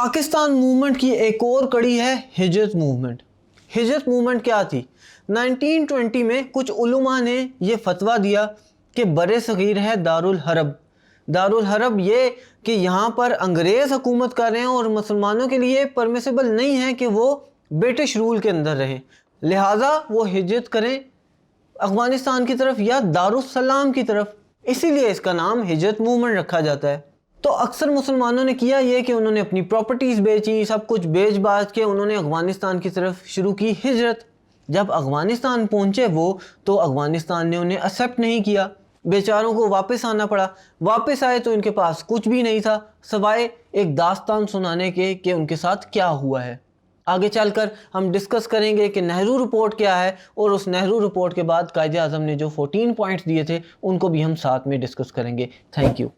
Pakistan movement کی ایک اور کڑی ہے ہجرت موومنٹ۔ ہجرت موومنٹ کیا تھی؟ 1920 میں کچھ علماء نے یہ فتویٰ دیا کہ بر صغیر ہے دارالحرب۔ دارالحرب یہ کہ یہاں پر انگریز حکومت کر رہے ہیں اور مسلمانوں کے لیے پرمیسیبل نہیں ہے کہ وہ برٹش رول کے اندر رہیں، لہٰذا وہ ہجرت کریں افغانستان کی طرف یا دارالسلام کی طرف، اسی لیے اس کا نام ہجرت موومنٹ رکھا جاتا ہے۔ تو اکثر مسلمانوں نے کیا یہ کہ انہوں نے اپنی پراپرٹیز بیچی، سب کچھ بیچ باچ کے انہوں نے افغانستان کی طرف شروع کی ہجرت۔ جب افغانستان پہنچے وہ تو افغانستان نے انہیں ایکسیپٹ نہیں کیا، بیچاروں کو واپس آنا پڑا۔ واپس آئے تو ان کے پاس کچھ بھی نہیں تھا سوائے ایک داستان سنانے کے کہ ان کے ساتھ کیا ہوا ہے۔ آگے چل کر ہم ڈسکس کریں گے کہ نہرو رپورٹ کیا ہے، اور اس نہرو رپورٹ کے بعد قائد اعظم نے جو 14 پوائنٹس دیے تھے ان کو بھی ہم ساتھ میں ڈسکس کریں گے۔ Thank you.